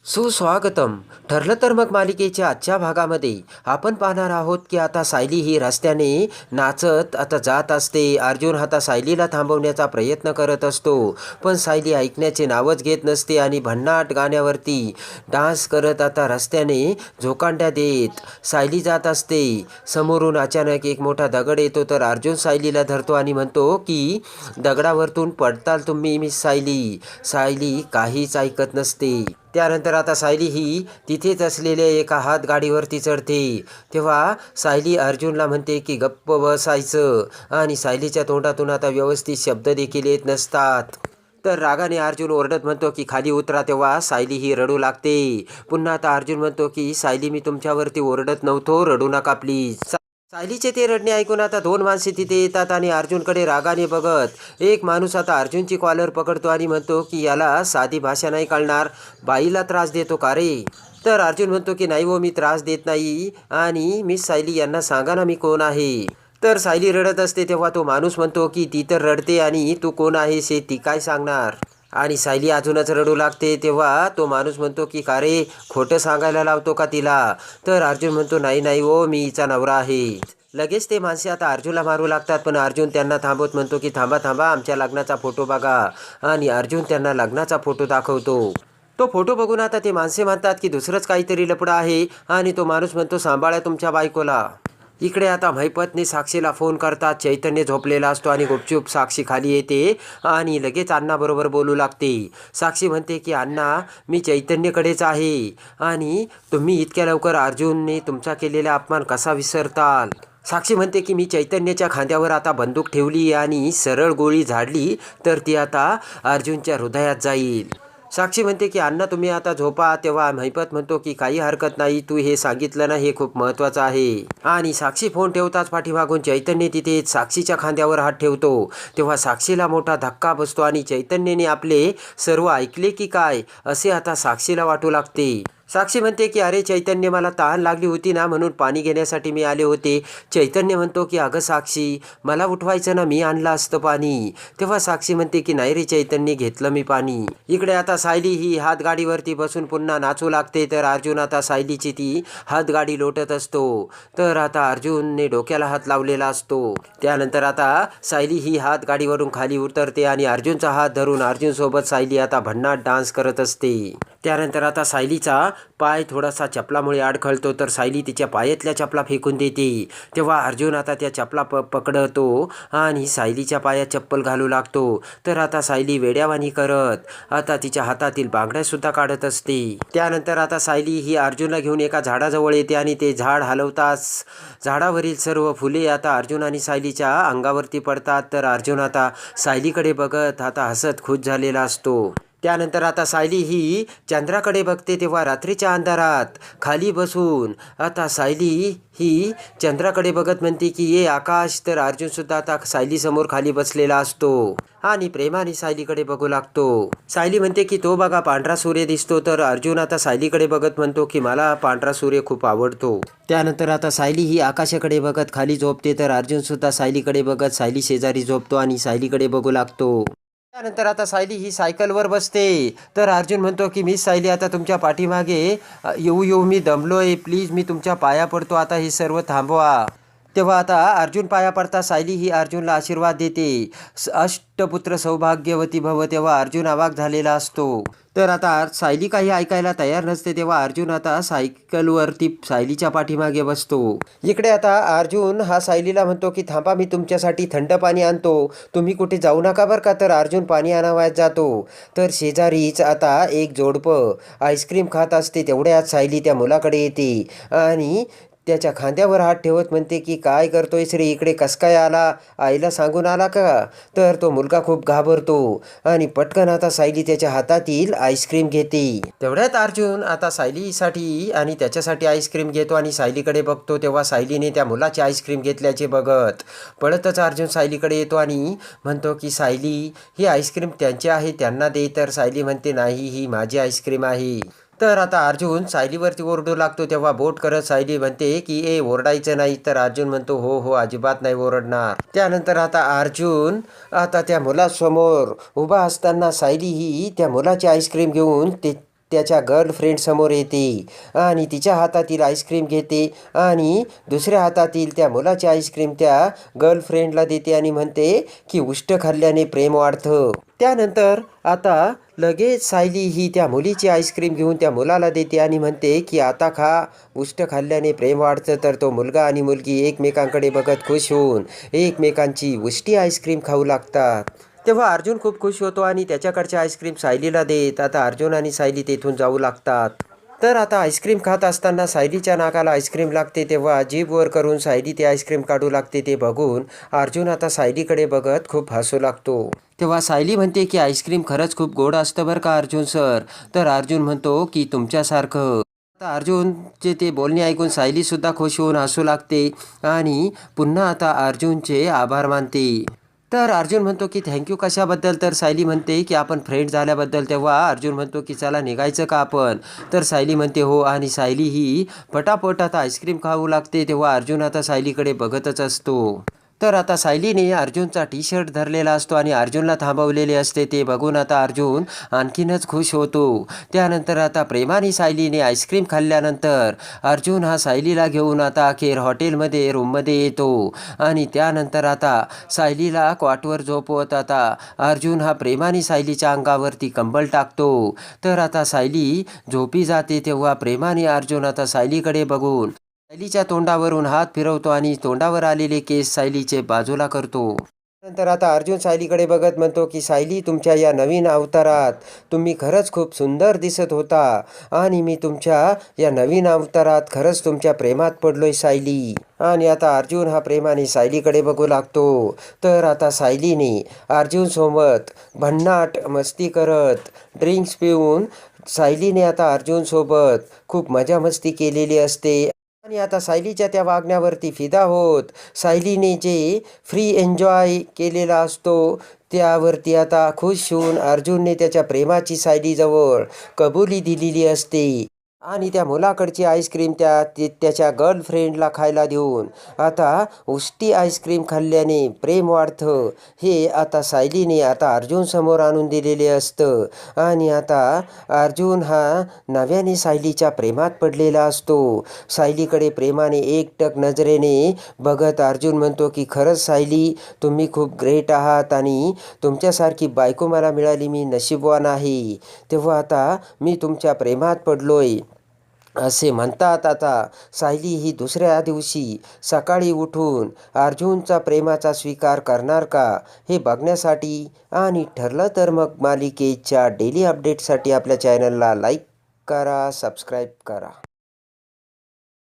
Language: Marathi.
सुस्वागतम. ठरलं तर मग मालिकेच्या आजच्या भागामध्ये आपण पाहणार आहोत की आता सायली ही रस्त्याने नाचत आता जात असते. अर्जुन आता सायलीला थांबवण्याचा प्रयत्न करत असतो, पण सायली ऐकण्याचे नावच घेत नसते आणि भन्नाट गाण्यावरती डान्स करत आता रस्त्याने झोकांड्या देत सायली जात असते. समोरून अचानक एक मोठा दगड येतो, तर अर्जुन सायलीला धरतो आणि म्हणतो की दगडावरतून पडताल तुम्ही मिस सायली. सायली काहीच ऐकत नसते. त्यानंतर आता सायली ही तिथेच असलेल्या एका हातगाडीवरती चढते. तेव्हा सायली अर्जुनला म्हणते की गप्प बसायचं आणि सायलीच्या तोंडातून आता व्यवस्थित शब्द देखील येत नसतात. तर रागाने अर्जुन ओरडत म्हणतो की खाली उतरा. तेव्हा सायली ही रडू लागते. पुन्हा आता अर्जुन म्हणतो की सायली मी तुमच्यावरती ओरडत नव्हतो, रडू नका प्लीज. सायलीचे ते रडणे ऐकून आता दोन माणसे तिथे येतात आणि अर्जुनकडे रागाने बघत एक माणूस आता अर्जुनची कॉलर पकडतो आणि म्हणतो की याला साधी भाषा नाही कळणार, बाईला त्रास देतो का रे. तर अर्जुन म्हणतो की नाही हो, मी त्रास देत नाही आणि मिस सायली यांना सांगा ना मी कोण आहे. तर सायली रडत असते. तेव्हा तो माणूस म्हणतो की ती तर रडते आणि तू कोण आहेस हे ती काय सांगणार. आणि सायली अजूनच रडू लागते. तेव्हा तो माणूस म्हणतो की का रे, खोटं सांगायला लावतो का तिला. तर अर्जुन म्हणतो नाही नाही हो, मी हिचा नवरा आहे. लगेच ते माणसे आता अर्जुनला मारू लागतात, पण अर्जुन त्यांना थांबवत म्हणतो की थांबा थांबा, आमच्या लग्नाचा फोटो बघा. आणि अर्जुन त्यांना लग्नाचा फोटो दाखवतो. तो फोटो बघून आता ते माणसे म्हणतात की दुसरंच काहीतरी लफडं आहे. आणि तो माणूस म्हणतो सांभाळा तुमच्या बायकोला. इकडे आता महिपतने साक्षीला फोन करतात. चैतन्य झोपलेला असतो आणि गुपचूप साक्षी खाली येते आणि लगेच अण्णाबरोबर बोलू लागते. साक्षी म्हणते की अण्णा, मी चैतन्यकडेच आहे आणि तुम्ही इतक्या लवकर अर्जुनने तुमचा केलेला अपमान कसा विसरताल. साक्षी म्हणते की मी चैतन्याच्या खांद्यावर आता बंदूक ठेवली आणि सरळ गोळी झाडली तर ती आता अर्जुनच्या हृदयात जाईल. साक्षी म्हणते की अण्णा तुम्ही आता झोपा. तेव्हा महिपत म्हणतो की काही हरकत नाही, तू हे सांगितलं ना हे खूप महत्त्वाचं आहे. आणि साक्षी फोन ठेवताच पाठीमागून चैतन्य तिथे साक्षीच्या खांद्यावर हात ठेवतो. तेव्हा साक्षीला मोठा धक्का बसतो आणि चैतन्यने आपले सर्व ऐकले की काय असे आता साक्षीला वाटू लागते. साक्षी म्हणते की अरे चैतन्य, मला तहान लागली होती ना म्हणून पाणी घेण्यासाठी मी आले होते. चैतन्य म्हणतो की अगं साक्षी, मला उठवायचं ना, मी आणलं असतं पाणी. तेव्हा साक्षी म्हणते की नाही रे चैतन्य, घेतलं मी पाणी. इकडे आता सायली ही हातगाडीवरती बसून पुन्हा नाचू लागते. तर अर्जुन आता सायलीची ती हातगाडी लोटत असतो. तर आता अर्जुनने डोक्याला हात लावलेला असतो. त्यानंतर आता सायली ही हातगाडीवरून खाली उतरते आणि अर्जुनचा हात धरून अर्जुनसोबत सायली आता भन्नाट डान्स करत असते. त्यानंतर आता सायलीचा पाय थोडासा चपलामुळे अडखळतो, तर सायली तिच्या पायातल्या चपला फेकून देते. तेव्हा अर्जुन आता त्या चपला पकडतो आणि सायलीच्या पायात चप्पल घालू लागतो. तर आता सायली वेड्यावानी करत आता तिच्या हातातील बांगड्यासुद्धा काढत असते. त्यानंतर आता सायली ही अर्जुनला घेऊन एका झाडाजवळ येते आणि ते झाड हलवताच झाडावरील सर्व फुले आता अर्जुन आणि सायलीच्या अंगावरती पडतात. तर अर्जुन आता सायलीकडे बघत आता हसत खुश झालेला असतो. त्यानंतर आता सायली ही चंद्राकडे बघते. तेव्हा रात्रीच्या अंधारात खाली बसून आता सायली ही चंद्राकडे बघत म्हणते की ये आकाश. तर अर्जुनसुद्धा आता सायलीसमोर खाली बसलेला असतो आणि प्रेमाने सायलीकडे बघू लागतो. सायली म्हणते की तो बघा पांढरा सूर्य दिसतो. तर अर्जुन आता सायलीकडे बघत म्हणतो की मला पांढरा सूर्य खूप आवडतो. त्यानंतर आता सायली ही आकाशाकडे बघत खाली झोपते. तर अर्जुनसुद्धा सायलीकडे बघत सायली शेजारी झोपतो आणि सायलीकडे बघू लागतो. त्यानंतर आता सायली ही सायकलवर बसते. तर अर्जुन म्हणतो की मिस सायली, आता तुमच्या पाठीमागे येऊ येऊ मी दमलोय, प्लीज मी तुमच्या पाया पडतो, आता हे सर्व थांबवा. तेव्हा आता अर्जुन पाया पडता सायली ही अर्जुनला आशीर्वाद देते, अष्टपुत्र सौभाग्यवती भव. तेव्हा अर्जुन अवाक झालेला असतो. तर आता सायली काही ऐकायला तयार नसते. तेव्हा अर्जुन आता सायकलवरती सायलीच्या पाठीमागे बसतो. इकडे आता अर्जुन हा सायलीला म्हणतो की थांबा, मी तुमच्यासाठी थंड पाणी आणतो, तुम्ही कुठे जाऊ नका बरं का. तर अर्जुन पाणी आणावयास जातो. तर शेजारीच आता एक जोडपं आईस्क्रीम खात असते. तेवढ्यात सायली त्या मुलाकडे येते आणि त्याच्या खांद्यावर हात ठेवत म्हणते की काय करतोयस रे, इकडे कस काय आला, आईला सांगून आला का. तर तो मुलगा खूप घाबरतो आणि पटकन आता सायली त्याच्या हातातील आईस्क्रीम घेते. तेवढ्यात अर्जुन आता सायलीसाठी आणि त्याच्यासाठी आईस्क्रीम घेतो आणि सायलीकडे बघतो. तेव्हा सायलीने त्या मुलाची आईस्क्रीम घेतल्याचे बघत पळतच अर्जुन सायलीकडे येतो आणि म्हणतो की सायली, ही आईस्क्रीम त्यांची आहे, त्यांना दे. तर सायली म्हणते नाही, ही माझी आईस्क्रीम आहे. तर आता अर्जुन सायलीवरती ओरडू लागतो. तेव्हा बोट करत सायली म्हणते की ए, ओरडायचं नाही. तर अर्जुन म्हणतो हो हो, अजिबात नाही ओरडणार. त्यानंतर आता अर्जुन आता त्या मुलासमोर उभा असताना सायली ही त्या मुलाची आईस्क्रीम घेऊन त्याच्या गर्लफ्रेंड समोर येते आणि तिच्या हातातील आईस्क्रीम घेते आणि दुसऱ्या हातातील त्या मुलाची आईस्क्रीम त्या गर्लफ्रेंडला देते आणि म्हणते की उष्ट खाल्ल्याने प्रेम वाढतं. त्यानंतर आता लगेच सायली ही त्या मुलीची आईस्क्रीम घेऊन त्या मुलाला देते आणि म्हणते की आता खा, उष्ट खाल्ल्याने प्रेम वाढतं. तर तो मुलगा आणि मुलगी एकमेकांकडे बघत खुश होऊन एकमेकांची उष्टी आईस्क्रीम खाऊ लागतात. तेव्हा अर्जुन खूप खुश होतो आणि त्याच्याकडच्या आईस्क्रीम सायलीला देत आता अर्जुन आणि सायली तेथून जाऊ लागतात. तर आता आईस्क्रीम खात असताना सायलीच्या नाकाला आईस्क्रीम लागते. तेव्हा जीभ वर करून सायली ते आईस्क्रीम काढू लागते. ते बघून अर्जुन आता सायलीकडे बघत खूप हसू लागतो. तेव्हा सायली म्हणते की आईस्क्रीम खरंच खूप गोड असतं बरं का अर्जुन सर. तर अर्जुन म्हणतो की तुमच्यासारखं. आता अर्जुनचे ते बोलणे ऐकून सायलीसुद्धा खुश होऊन हसू लागते आणि पुन्हा आता अर्जुनचे आभार मानते. तर अर्जुन म्हणतो की थँक्यू कशाबद्दल. तर सायली म्हणते की आपण फ्रेंड झाल्याबद्दल. तेव्हा अर्जुन म्हणतो की चला निघायचं का आपण. तर सायली म्हणते हो आणि सायली ही पटापट आता आईस्क्रीम खाऊ लागते. तेव्हा अर्जुन आता सायलीकडे बघतच असतो. तर आता सायलीने अर्जुनचा टी शर्ट धरलेला असतो आणि अर्जुनला थांबवलेले असते. ते बघून आता अर्जुन आणखीनच खुश होतो. त्यानंतर आता प्रेमाने सायलीने आईस्क्रीम खाल्ल्यानंतर अर्जुन हा सायलीला घेऊन आता अखेर हॉटेलमध्ये रूममध्ये येतो आणि त्यानंतर आता सायलीला कॉटवर झोपवत आता अर्जुन हा प्रेमाने सायलीच्या अंगावरती कंबल टाकतो. तर आता सायली झोपी जाते. तेव्हा प्रेमाने अर्जुन आता सायलीकडे बघून सायलीच्या तोंडावरून हात फिरवतो आणि तोंडावर आलेले केस सायलीचे बाजूला करतो. नंतर आता अर्जुन सायलीकडे बघत म्हणतो की सायली, तुमच्या या नवीन अवतारात तुम्ही खरंच खूप सुंदर दिसत होता आणि मी तुमच्या या नवीन अवतारात खरंच तुमच्या प्रेमात पडलोय सायली. आणि आता अर्जुन हा प्रेमाने सायलीकडे बघू लागतो. तर आता सायलीने अर्जुनसोबत भन्नाट मस्ती करत ड्रिंक्स पिऊन सायलीने आता अर्जुनसोबत खूप मजा मस्ती केलेली असते. आणि आता सायलीच्या त्या वागण्यावरती फिदा होत सायलीने जे फ्री एन्जॉय केलेला असतो त्यावरती आता खुश होऊन अर्जुनने त्याच्या प्रेमाची सायलीजवळ कबुली दिलेली असते. आणि त्या मुलाकडची आईस्क्रीम त्याच्या गर्लफ्रेंडला खायला देऊन आता उष्टी आईस्क्रीम खाल्ल्याने प्रेम वाढतं हे आता सायलीने आता अर्जुनसमोर आणून दिलेले असतं. आणि आता अर्जुन हा नव्याने सायलीच्या प्रेमात पडलेला असतो. सायलीकडे प्रेमाने एकटक नजरेने बघत अर्जुन म्हणतो की खरंच सायली, तुम्ही खूप ग्रेट आहात आणि तुमच्यासारखी बायको मला मिळाली, मी नशीबवान आहे. तेव्हा आता मी तुमच्या प्रेमात पडलोय असे म्हणतात. आता सायली ही दुसऱ्या दिवशी सकाळी उठून अर्जुनचा प्रेमाचा स्वीकार करणार का हे बघण्यासाठी आणि ठरलं तर मग मालिकेच्या डेली अपडेटसाठी आपल्या चॅनलला लाईक करा, सबस्क्राईब करा.